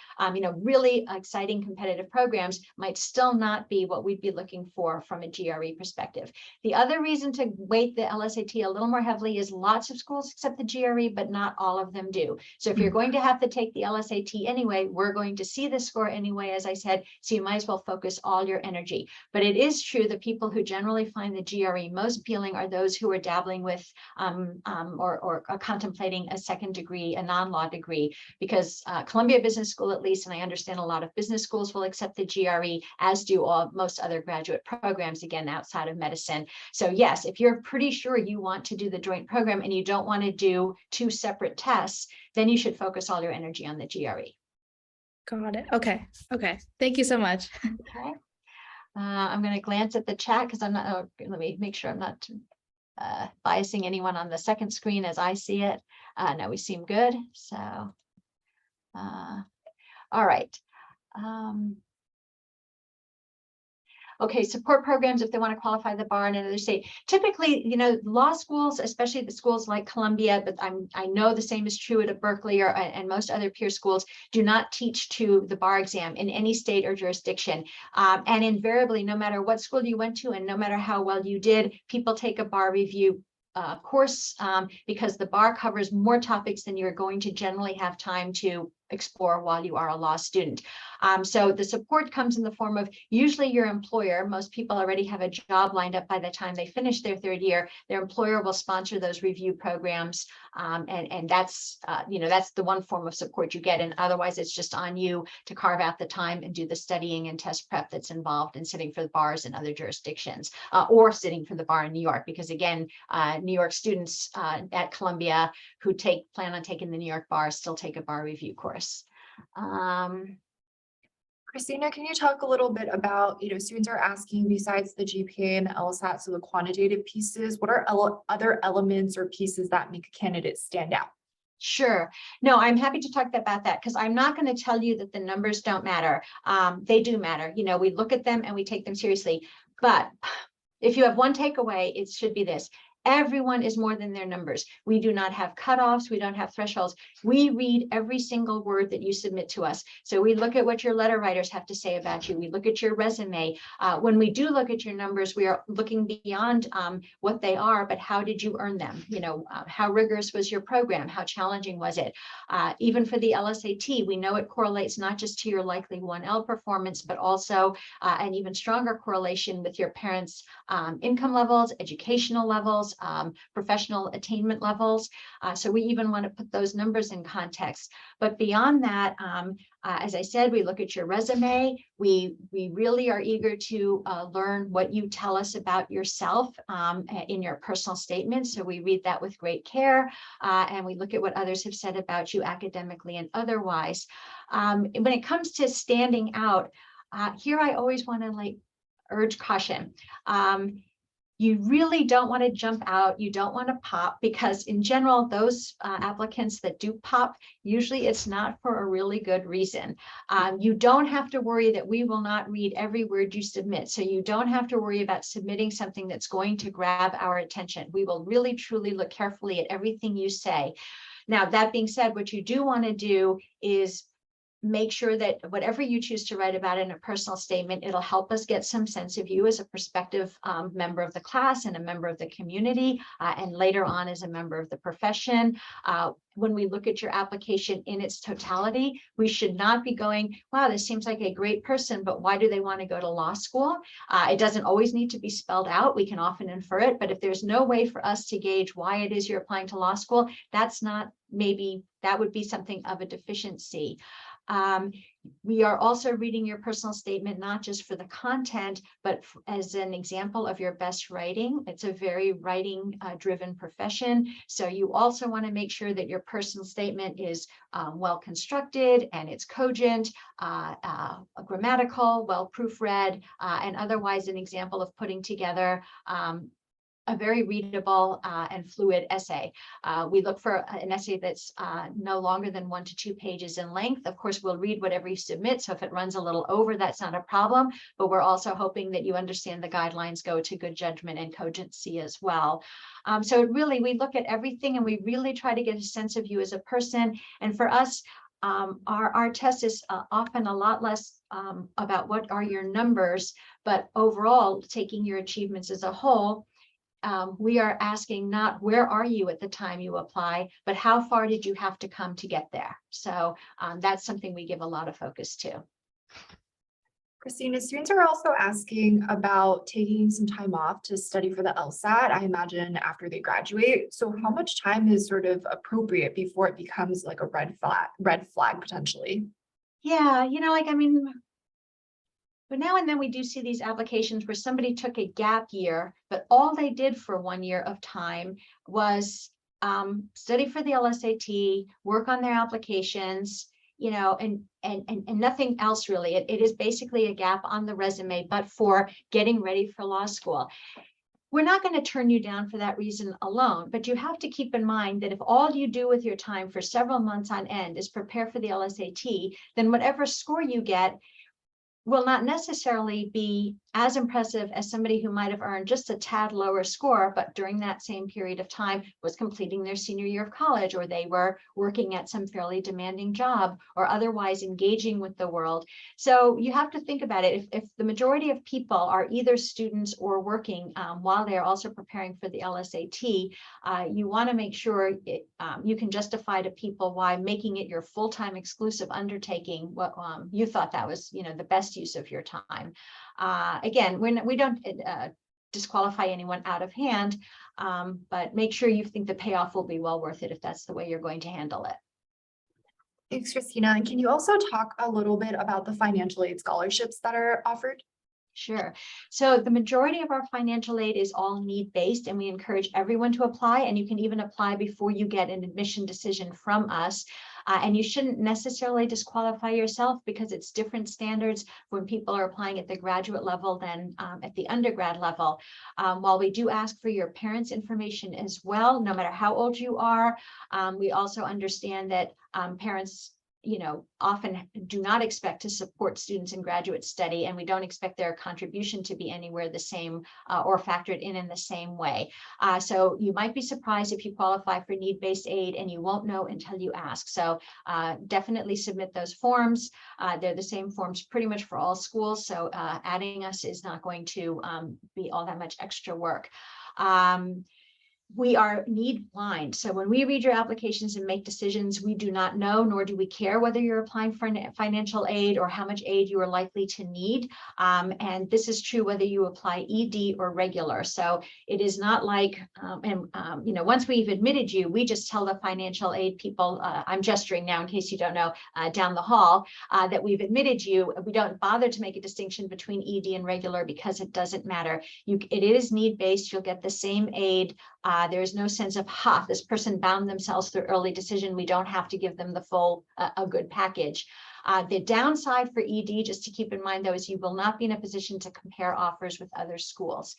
really exciting competitive programs might still not be what we'd be looking for from a GRE perspective. The other reason to weight the LSAT a little more heavily is lots of schools accept the GRE, but not all of them do. So if you're going to have to take the LSAT anyway, we're going to see the score anyway, as I said, so you might as well focus all your energy. But it is true that people who generally find the GRE most appealing are those who are dabbling with or contemplating a second degree, a non-law degree, because Columbia Business School, at least, and I understand a lot of business schools will accept the GRE, as do most other graduate programs, again, outside of medicine. So yes, if you're pretty sure you want to do the joint program and you don't want to do 2 separate tests, then you should focus all your energy on the GRE. Got it. Okay. Thank you so much. Okay. I'm going to glance at the chat because I'm not, let me make sure I'm not biasing anyone on the second screen as I see it. No, we seem good. So, all right. okay, support programs if they want to qualify the bar in another state. Typically, law schools, especially the schools like Columbia, but I know the same is true at Berkeley and most other peer schools, do not teach to the bar exam in any state or jurisdiction. And invariably, no matter what school you went to and no matter how well you did, people take a bar review course because the bar covers more topics than you're going to generally have time to explore while you are a law student. So the support comes in the form of usually your employer. Most people already have a job lined up by the time they finish their third year. Their employer will sponsor those review programs. And that's, that's the one form of support you get. And otherwise, it's just on you to carve out the time and do the studying and test prep that's involved in sitting for the bars in other jurisdictions or sitting for the bar in New York. Because again, New York students at Columbia who plan on taking the New York bar still take a bar review course. Christina, can you talk a little bit about, students are asking besides the GPA and the LSAT, so the quantitative pieces, what are other elements or pieces that make a candidate stand out? Sure. No, I'm happy to talk about that because I'm not going to tell you that the numbers don't matter. They do matter. We look at them and we take them seriously. But if you have one takeaway, it should be this. Everyone is more than their numbers. We do not have cutoffs. We don't have thresholds. We read every single word that you submit to us. So we look at what your letter writers have to say about you. We look at your resume. When we do look at your numbers, we are looking beyond what they are, but how did you earn them? How rigorous was your program? How challenging was it? Even for the LSAT, we know it correlates not just to your likely 1L performance, but also an even stronger correlation with your parents' income levels, educational levels, professional attainment levels. So we even want to put those numbers in context. But beyond that, as I said, we look at your resume. We really are eager to learn what you tell us about yourself in your personal statement. So we read that with great care, and we look at what others have said about you academically and otherwise. When it comes to standing out, here I always want to urge caution. You really don't want to jump out. You don't want to pop because in general, those applicants that do pop, usually it's not for a really good reason. You don't have to worry that we will not read every word you submit. So you don't have to worry about submitting something that's going to grab our attention. We will really, truly look carefully at everything you say. Now, that being said, what you do want to do is make sure that whatever you choose to write about in a personal statement, it'll help us get some sense of you as a prospective member of the class and a member of the community, and later on as a member of the profession. When we look at your application in its totality, we should not be going, wow, this seems like a great person, but why do they want to go to law school? It doesn't always need to be spelled out. We can often infer it, but if there's no way for us to gauge why it is you're applying to law school, that's not, maybe that would be something of a deficiency. We are also reading your personal statement, not just for the content, but as an example of your best writing. It's a very writing driven profession. So you also want to make sure that your personal statement is well constructed and it's cogent, grammatical, well proofread, and otherwise an example of putting together a very readable and fluid essay. We look for an essay that's no longer than 1 to 2 pages in length. Of course, we'll read whatever you submit. So if it runs a little over, that's not a problem, but we're also hoping that you understand the guidelines go to good judgment and cogency as well. So really, we look at everything and we really try to get a sense of you as a person. And for us, our test is often a lot less about what are your numbers, but overall, taking your achievements as a whole, we are asking not where are you at the time you apply, but how far did you have to come to get there? So that's something we give a lot of focus to. Christina, students are also asking about taking some time off to study for the LSAT, I imagine after they graduate. So how much time is sort of appropriate before it becomes like a red flag potentially? Yeah, but now and then we do see these applications where somebody took a gap year, but all they did for 1 year of time was study for the LSAT, work on their applications, and nothing else really. It is basically a gap on the resume, but for getting ready for law school. We're not going to turn you down for that reason alone, but you have to keep in mind that if all you do with your time for several months on end is prepare for the LSAT, then whatever score you get will not necessarily be as impressive as somebody who might have earned just a tad lower score, but during that same period of time was completing their senior year of college, or they were working at some fairly demanding job, or otherwise engaging with the world. So you have to think about it. If the majority of people are either students or working while they are also preparing for the LSAT, you want to make sure you can justify to people why making it your full-time exclusive undertaking, what you thought that was, the best use of your time. Again, we don't disqualify anyone out of hand, but make sure you think the payoff will be well worth it if that's the way you're going to handle it. Thanks, Christina. And can you also talk a little bit about the financial aid scholarships that are offered? Sure. So the majority of our financial aid is all need-based, and we encourage everyone to apply, and you can even apply before you get an admission decision from us. And you shouldn't necessarily disqualify yourself, because it's different standards when people are applying at the graduate level than at the undergrad level. While we do ask for your parents' information as well, no matter how old you are, we also understand that parents often do not expect to support students in graduate study, and we don't expect their contribution to be anywhere the same or factored in the same way. So you might be surprised if you qualify for need-based aid, and you won't know until you ask. So definitely submit those forms. They're the same forms pretty much for all schools, so adding us is not going to be all that much extra work. We are need blind. So when we read your applications and make decisions, we do not know, nor do we care whether you're applying for financial aid or how much aid you are likely to need. And this is true whether you apply ED or regular. So it is not like, once we've admitted you, we just tell the financial aid people, I'm gesturing now in case you don't know, down the hall, that we've admitted you. We don't bother to make a distinction between ED and regular, because it doesn't matter. It is need-based. You'll get the same aid. There is no sense of, this person bound themselves through early decision, we don't have to give them the full, a good package. The downside for ED, just to keep in mind, though, is you will not be in a position to compare offers with other schools.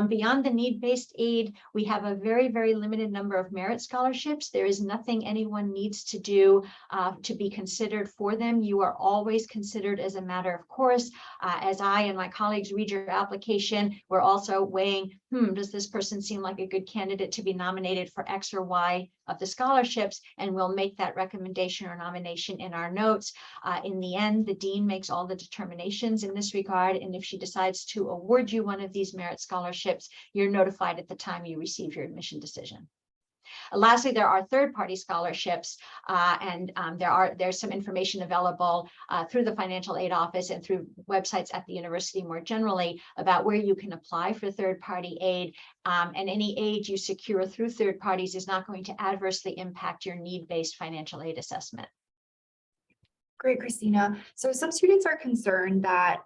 Beyond the need-based aid, we have a very, very limited number of merit scholarships. There is nothing anyone needs to do to be considered for them. You are always considered as a matter of course. As I and my colleagues read your application, we're also weighing, does this person seem like a good candidate to be nominated for X or Y of the scholarships, and we'll make that recommendation or nomination in our notes. In the end, the dean makes all the determinations in this regard, and if she decides to award you one of these merit scholarships, you're notified at the time you receive your admission decision. Lastly, there are third-party scholarships, and there's some information available through the financial aid office and through websites at the university more generally about where you can apply for third-party aid. And any aid you secure through third parties is not going to adversely impact your need-based financial aid assessment. Great, Christina. So some students are concerned that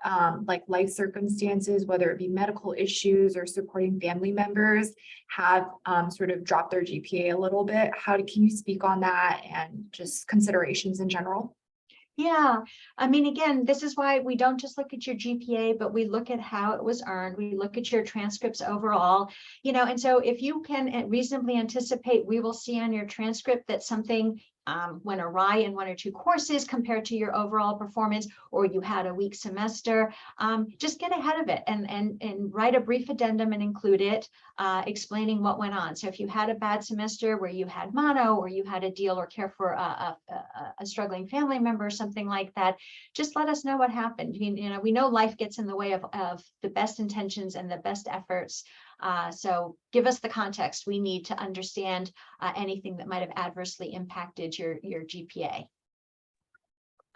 like life circumstances, whether it be medical issues or supporting family members, have sort of dropped their GPA a little bit. Can you speak on that and just considerations in general? Yeah, I mean, again, this is why we don't just look at your GPA, but we look at how it was earned. We look at your transcripts overall, and so if you can reasonably anticipate, we will see on your transcript that something went awry in one or two courses compared to your overall performance, or you had a weak semester, just get ahead of it and write a brief addendum and include it, explaining what went on. So if you had a bad semester where you had mono, or you had to deal or care for a struggling family member, something like that, just let us know what happened. We know life gets in the way of the best intentions and the best efforts. So give us the context we need to understand anything that might have adversely impacted your GPA.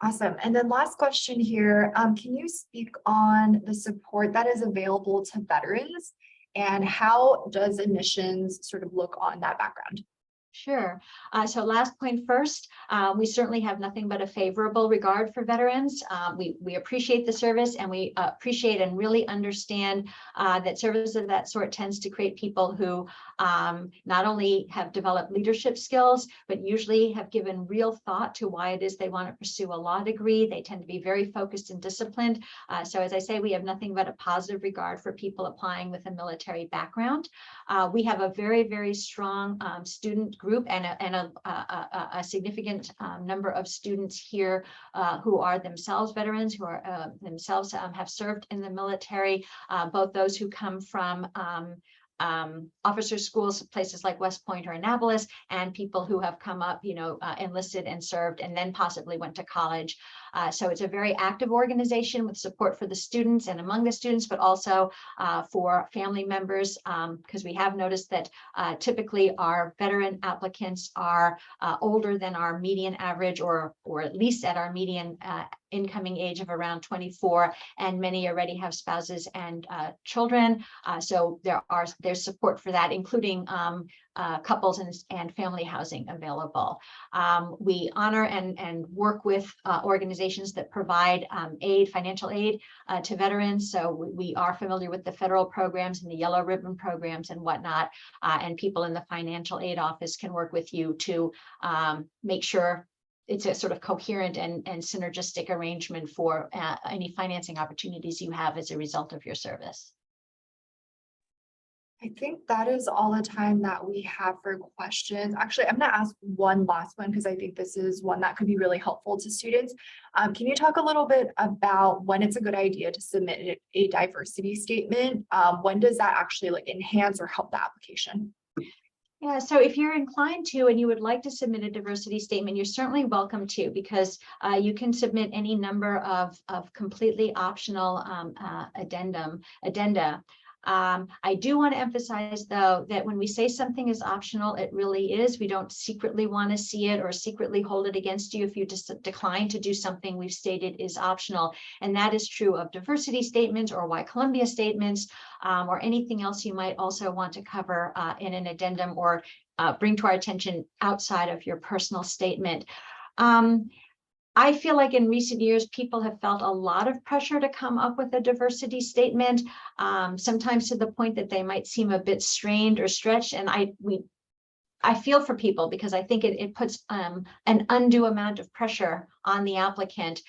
Awesome. And then last question here, can you speak on the support that is available to veterans, and how does admissions sort of look on that background? Sure. So last point first, we certainly have nothing but a favorable regard for veterans. We appreciate the service, and we appreciate and really understand that service of that sort tends to create people who not only have developed leadership skills, but usually have given real thought to why it is they want to pursue a law degree. They tend to be very focused and disciplined. So as I say, we have nothing but a positive regard for people applying with a military background. We have a very, very strong student group group and a significant number of students here who are themselves veterans, who are themselves have served in the military, both those who come from officer schools, places like West Point or Annapolis, and people who have come up, enlisted and served and then possibly went to college. So it's a very active organization with support for the students and among the students, but also for family members, because we have noticed that typically our veteran applicants are older than our median average, or at least at our median incoming age of around 24, and many already have spouses and children. So there's support for that, including couples and family housing available. We honor and work with organizations that provide financial aid to veterans. So we are familiar with the federal programs and the yellow ribbon programs and whatnot. And people in the financial aid office can work with you to make sure it's a sort of coherent and synergistic arrangement for any financing opportunities you have as a result of your service. I think that is all the time that we have for questions. Actually, I'm going to ask one last one because I think this is one that could be really helpful to students. Can you talk a little bit about when it's a good idea to submit a diversity statement? When does that actually enhance or help the application? Yeah, so if you're inclined to and you would like to submit a diversity statement, you're certainly welcome to, because you can submit any number of completely optional addenda. I do want to emphasize, though, that when we say something is optional, it really is. We don't secretly want to see it or secretly hold it against you if you just decline to do something we've stated is optional. And that is true of diversity statements or Why Columbia statements, or anything else you might also want to cover in an addendum or bring to our attention outside of your personal statement. I feel like in recent years, people have felt a lot of pressure to come up with a diversity statement, sometimes to the point that they might seem a bit strained or stretched. And I feel for people, because I think it puts an undue amount of pressure on the applicant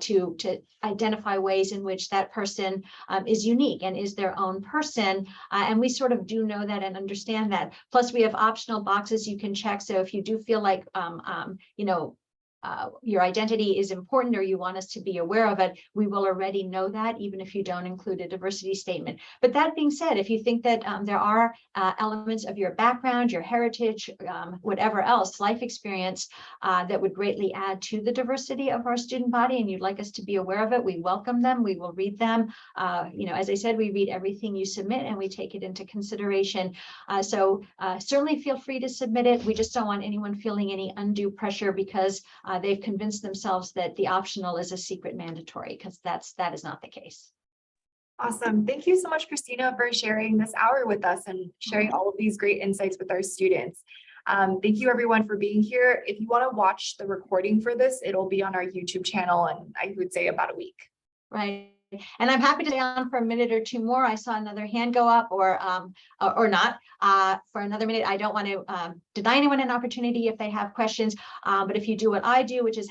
to identify ways in which that person is unique and is their own person. And we sort of do know that and understand that. Plus, we have optional boxes you can check. So if you do feel like, your identity is important or you want us to be aware of it, we will already know that, even if you don't include a diversity statement. But that being said, if you think that there are elements of your background, your heritage, whatever else, life experience that would greatly add to the diversity of our student body, and you'd like us to be aware of it, we welcome them. We will read them. As I said, we read everything you submit and we take it into consideration. So certainly feel free to submit it. We just don't want anyone feeling any undue pressure because they've convinced themselves that the optional is a secret mandatory, because that is not the case. Awesome. Thank you so much, Christina, for sharing this hour with us and sharing all of these great insights with our students. Thank you everyone for being here. If you want to watch the recording for this, it'll be on our YouTube channel in, I would say, about a week. Right. And I'm happy to stay on for a minute or two more. I saw another hand go up, or not, for another minute. I don't want to deny anyone an opportunity if they have questions. But if you do what I do, which is